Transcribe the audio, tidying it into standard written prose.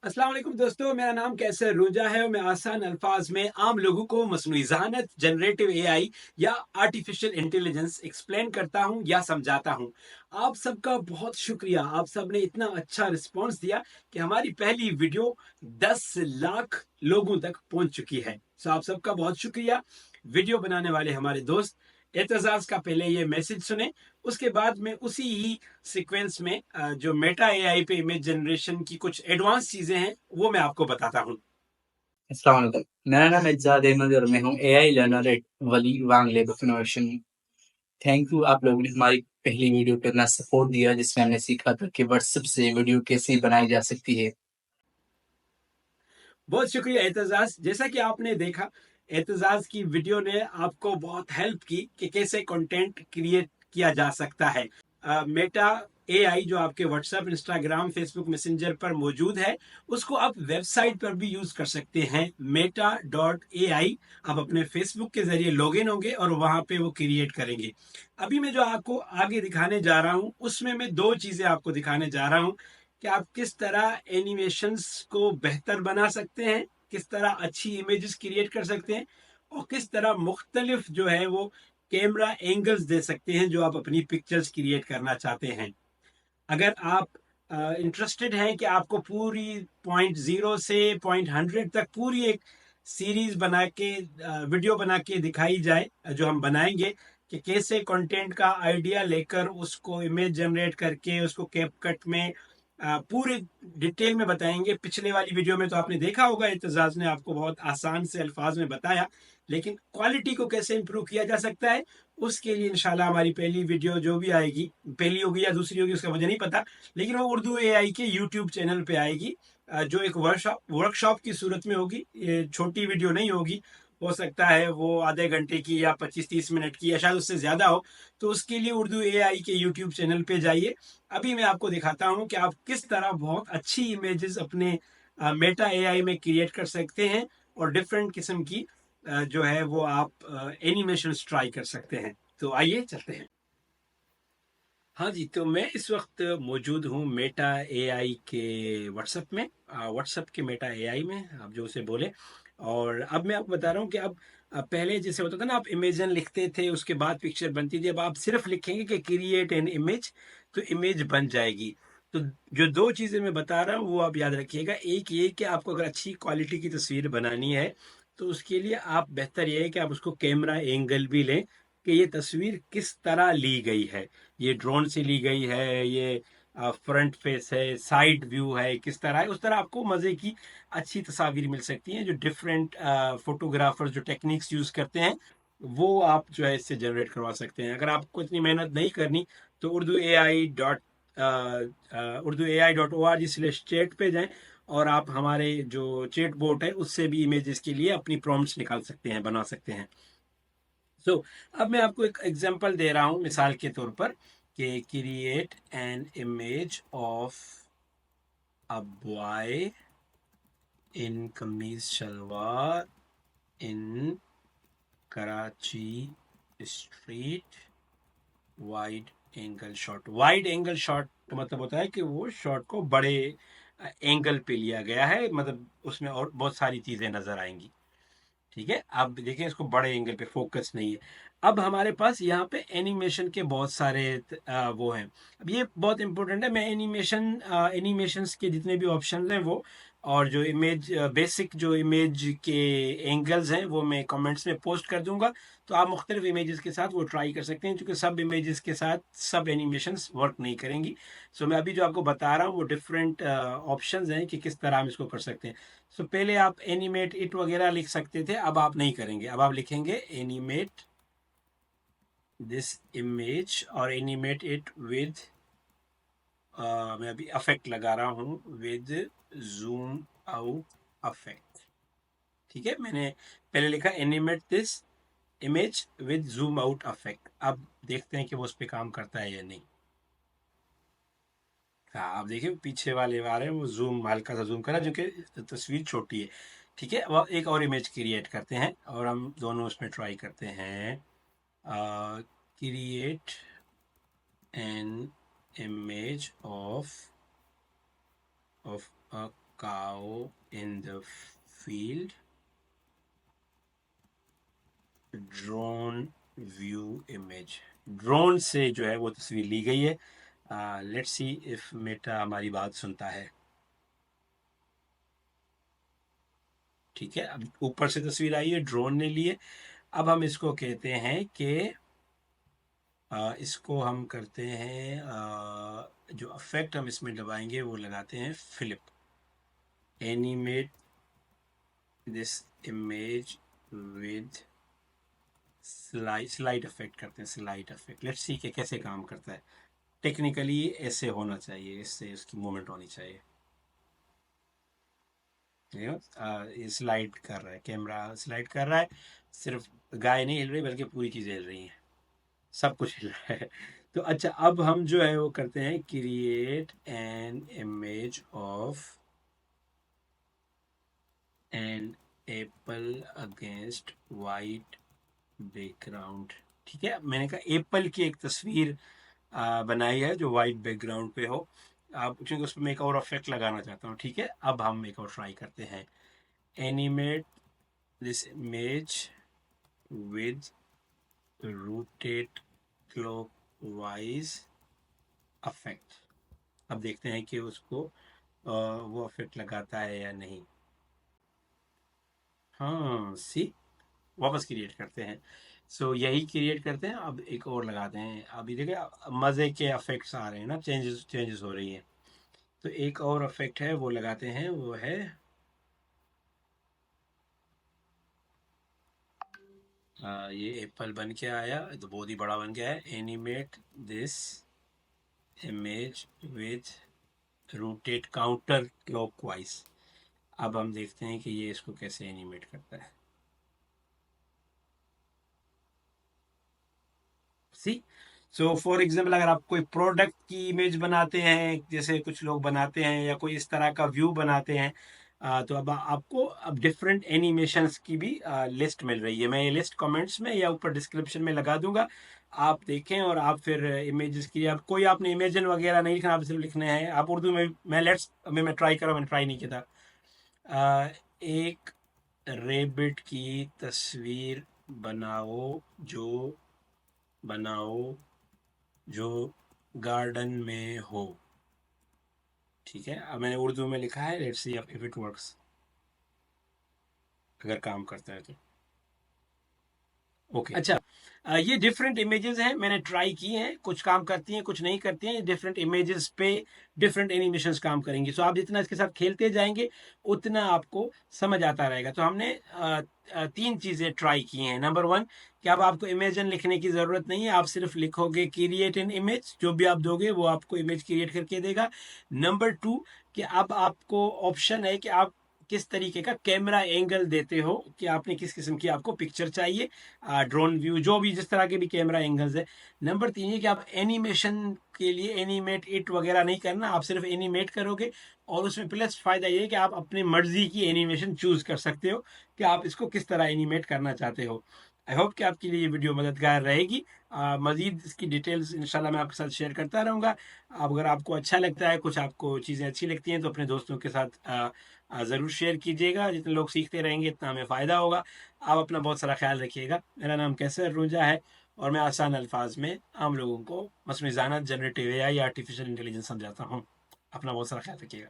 अस्सलाम वालेकुम दोस्तों, मेरा नाम कैसर रोजा है और मैं आसान अल्फाज में आम लोगों को मसनूई ज़हानत, जनरेटिव एआई या आर्टिफिशियल इंटेलिजेंस एक्सप्लेन करता हूं या समझाता हूं। आप सबका बहुत शुक्रिया। आप सब ने इतना अच्छा रिस्पांस दिया कि हमारी पहली वीडियो 10 लाख लोगों तक पहुंच चुकी है। सो आप सबका बहुत शुक्रिया। वीडियो बनाने वाले हमारे दोस्त एतजाज का पहले ये मैसेज सुने, उसके बाद में उसी ही सीक्वेंस में जो मेटा एआई पे इमेज जनरेशन की कुछ एडवांस चीजें हैं वो मैं आपको बताता हूँ। अस्सलाम वालेकुम। मेरा नाम एजाज अहमद और मैं हूँ AI learner at Wali Wang lab of innovation. Thank you, आप लोगों ने हमारी पहली वीडियो पे इतना सपोर्ट दिया जिसमें हमने सीखा था कि व्हाट्सएप से वीडियो कैसे बनाई जा सकती है। बहुत शुक्रिया एतजाज। जैसा कि आपने देखा, एतजाज की वीडियो ने आपको बहुत हेल्प की कि कैसे कंटेंट क्रिएट किया जा सकता है। मेटा एआई जो आपके व्हाट्सएप, इंस्टाग्राम, फेसबुक मैसेंजर पर मौजूद है, उसको आप वेबसाइट पर भी यूज कर सकते हैं। meta.ai। आप अपने फेसबुक के जरिए लॉगिन होंगे और वहां पे वो क्रिएट करेंगे। अभी मैं जो आपको आगे दिखाने जा रहा हूं उसमें मैं दो चीजें आपको दिखाने जा रहा हूं कि आप किस तरह एनिमेशंस को बेहतर बना सकते हैं, किस तरह अच्छी इमेजेस क्रिएट कर सकते हैं और किस तरह मुख्तलिफ जो है वो कैमरा एंगल्स दे सकते हैं जो आप अपनी पिक्चर्स क्रिएट करना चाहते हैं। अगर आप इंटरेस्टेड हैं कि आपको पूरी पॉइंट जीरो से पॉइंट 100 तक पूरी एक सीरीज बना के वीडियो बना के दिखाई जाए, जो हम बनाएंगे कि कैसे कंटेंट का आइडिया लेकर उसको इमेज जनरेट करके उसको कैपकट में पूरे डिटेल में बताएंगे। पिछले वाली वीडियो में तो आपने देखा होगा, इत्तेजाज ने आपको बहुत आसान से अल्फाज में बताया, लेकिन क्वालिटी को कैसे इंप्रूव किया जा सकता है उसके लिए इंशाल्लाह हमारी पहली वीडियो जो भी आएगी, पहली होगी या दूसरी होगी उसका मुझे नहीं पता, लेकिन वो उर्दू एआई के यूट्यूब चैनल पे आएगी। जो एक वर्कशॉप की सूरत में होगी। ये छोटी वीडियो नहीं होगी। हो सकता है वो आधे घंटे की या 25-30 मिनट की या शायद उससे ज्यादा हो। तो उसके लिए उर्दू एआई के यूट्यूब चैनल पे जाइए। अभी मैं आपको दिखाता हूँ कि आप किस तरह बहुत अच्छी इमेजेस अपने मेटा एआई में क्रिएट कर सकते हैं और डिफरेंट किस्म की जो है वो आप एनिमेशन ट्राई कर सकते हैं। तो आइए चलते हैं। हाँ जी, तो मैं इस वक्त मौजूद हूँ मेटा एआई के व्हाट्सएप में, व्हाट्सएप के मेटा एआई में, आप जो उसे बोले। और अब मैं आपको बता रहा हूँ कि अब पहले जैसे होता था ना, आप इमेजन लिखते थे उसके बाद पिक्चर बनती थी। अब आप सिर्फ लिखेंगे कि क्रिएट एन इमेज, तो इमेज बन जाएगी। तो जो दो चीज़ें मैं बता रहा हूँ वो आप याद रखिएगा। एक ये कि आपको अगर अच्छी क्वालिटी की तस्वीर बनानी है तो उसके लिए आप बेहतर ये है कि आप उसको कैमरा एंगल भी लें कि ये तस्वीर किस तरह ली गई है। ये ड्रोन से ली गई है, ये फ्रंट फेस है, साइड व्यू है, किस तरह है, उस तरह आपको मजे की अच्छी तस्वीर मिल सकती हैं। जो डिफरेंट फोटोग्राफर जो टेक्निक्स यूज करते हैं वो आप जो है इससे जनरेट करवा सकते हैं। अगर आपको इतनी मेहनत नहीं करनी तो urdu.ai.org/chat पे जाएं और आप हमारे जो चैट बोट है उससे भी इमेजेस के लिए अपनी प्रॉम्प्ट्स निकाल सकते हैं, बना सकते हैं। अब मैं आपको एक एग्जांपल दे रहा हूं मिसाल के तौर पर कि create an image of a boy in kameez shalwar in Karachi street, wide angle shot. Wide angle shot का मतलब होता है कि वो शॉट को बड़े एंगल पे लिया गया है, मतलब उसमें और बहुत सारी चीजें नजर आएंगी। ठीक है, अब देखिए इसको बड़े एंगल पे फोकस नहीं है। अब हमारे पास यहाँ पे एनिमेशन के बहुत सारे वो हैं। अब ये बहुत इंपॉर्टेंट है। मैं एनिमेशंस के जितने भी ऑप्शंस हैं वो, और जो इमेज बेसिक जो इमेज के एंगल्स हैं वो मैं कमेंट्स में पोस्ट कर दूंगा। तो आप मुख्तलिफ इमेजेस के साथ वो ट्राई कर सकते हैं, क्योंकि सब इमेजेस के साथ सब एनिमेशंस वर्क नहीं करेंगी। मैं अभी जो आपको बता रहा हूँ वो डिफरेंट ऑप्शंस हैं कि किस तरह हम इसको कर सकते हैं। पहले आप एनिमेट इट वगैरह लिख सकते थे, अब आप नहीं करेंगे। अब आप लिखेंगे एनिमेट दिस इमेज और एनिमेट इट विद, मैं अभी अफेक्ट लगा रहा हूँ, विद जूम आउट अफेक्ट। ठीक है, मैंने पहले लिखा animate this image with zoom out affect. अब देखते हैं कि वो उस पर काम करता है या नहीं। हाँ, आप देखिए पीछे वाले आ रहे हैं, वो जूम हल्का सा जूम करा जो कि तस्वीर छोटी है। ठीक है, अब एक और इमेज क्रिएट करते हैं और हम दोनों उसमें ट्राई करते हैं। Create an image of a cow in the field, drone view image. Drone से जो है वो तस्वीर ली गई है। लेट्स सी इफ मेटा हमारी बात सुनता है। ठीक है, अब ऊपर से तस्वीर आई है, ड्रोन ने ली है। अब हम इसको कहते हैं कि इसको हम करते हैं, जो इफेक्ट हम इसमें दबाएंगे वो लगाते हैं flip. Animate this image with slide effect करते हैं, स्लाइड इफेक्ट। लेट्स सी कि कैसे काम करता है। टेक्निकली ऐसे होना चाहिए, इससे उसकी मूवमेंट होनी चाहिए। ये स्लाइड कर रहा है, कैमरा स्लाइड कर रहा है। सिर्फ गाय नहीं हिल रही बल्कि पूरी चीज़ें हिल रही हैं, सब कुछ हिल रहा है। तो अच्छा, अब हम जो है वो करते हैं create an image of an apple against white background. ठीक है, मैंने कहा एप्पल की एक तस्वीर बनाई है जो वाइट बैकग्राउंड पे हो। आप क्योंकि उस पर मैं एक और इफेक्ट लगाना चाहता हूँ। ठीक है, अब हम एक और ट्राई करते हैं। Animate this image with rotate clockwise effect. अब देखते हैं कि उसको वो इफेक्ट लगाता है या नहीं। हाँ सी, वापस क्रिएट करते हैं। यही क्रिएट करते हैं। अब एक और लगाते हैं। अभी देखिए मज़े के इफेक्ट्स आ रहे हैं ना, चेंजेस चेंजेस हो रही हैं। तो एक और इफेक्ट है वो लगाते हैं, वो है ये एप्पल बन के आया तो बहुत ही बड़ा बन गया है। Animate this image with rotate counter clockwise. अब हम देखते हैं कि ये इसको कैसे एनिमेट करता है। सी, फॉर एग्जाम्पल अगर आप कोई प्रोडक्ट की इमेज बनाते हैं, जैसे कुछ लोग बनाते हैं, या कोई इस तरह का व्यू बनाते हैं, तो अब आपको अब डिफरेंट एनिमेशंस की भी लिस्ट मिल रही है। मैं ये लिस्ट कमेंट्स में या ऊपर डिस्क्रिप्शन में लगा दूंगा, आप देखें। और आप फिर इमेजेस की, आप कोई आपने इमेजन वगैरह नहीं लिखना, आप सिर्फ लिखने हैं। आप उर्दू में, मैं ट्राई करा, मैंने ट्राई नहीं किया था। एक रेबिट की तस्वीर बनाओ जो बनाओ जो गार्डन में हो। ठीक है, अब मैंने उर्दू में लिखा है। Let's see if it works, अगर काम करता है तो। ओके अच्छा, ये डिफरेंट इमेजेस हैं, मैंने ट्राई की हैं। कुछ काम करती हैं, कुछ नहीं करती हैं। डिफरेंट इमेजेस पे डिफरेंट एनिमेशंस काम करेंगी। आप जितना इसके साथ खेलते जाएंगे उतना आपको समझ आता रहेगा। तो हमने 3 चीज़ें ट्राई की हैं। नंबर 1 कि अब आपको इमेजन लिखने की ज़रूरत नहीं है, आप सिर्फ लिखोगे क्रिएट एन इमेज। जो भी आप दोगे वो आपको इमेज क्रिएट करके देगा। नंबर 2 कि अब आपको ऑप्शन है कि आप किस तरीके का कैमरा एंगल देते हो, कि आपने किस किस्म की आपको पिक्चर चाहिए, ड्रोन व्यू, जो भी जिस तरह के भी कैमरा एंगल्स है। नंबर 3 है कि आप एनिमेशन के लिए एनिमेट इट वगैरह नहीं करना, आप सिर्फ एनिमेट करोगे। और उसमें प्लस फायदा ये है कि आप अपनी मर्जी की एनिमेशन चूज कर सकते हो कि आप इसको किस तरह एनिमेट करना चाहते हो। आई होप कि आपके लिए ये वीडियो मददगार रहेगी। मज़ीद इसकी डिटेल्स इंशाल्लाह मैं आपके साथ शेयर करता रहूँगा। अगर आपको अच्छा लगता है, कुछ आपको चीज़ें अच्छी लगती हैं, तो अपने दोस्तों के साथ ज़रूर शेयर कीजिएगा। जितने लोग सीखते रहेंगे इतना हमें फ़ायदा होगा। आप अपना बहुत सारा ख्याल रखिएगा। मेरा नाम कैसर रोजा है और मैं आसान अल्फाज में आम लोगों को मसनूई ज़हानत, जनरेटिव एआई या आर्टिफिशियल इंटेलिजेंस समझाता हूँ। अपना बहुत सारा ख्याल रखिएगा।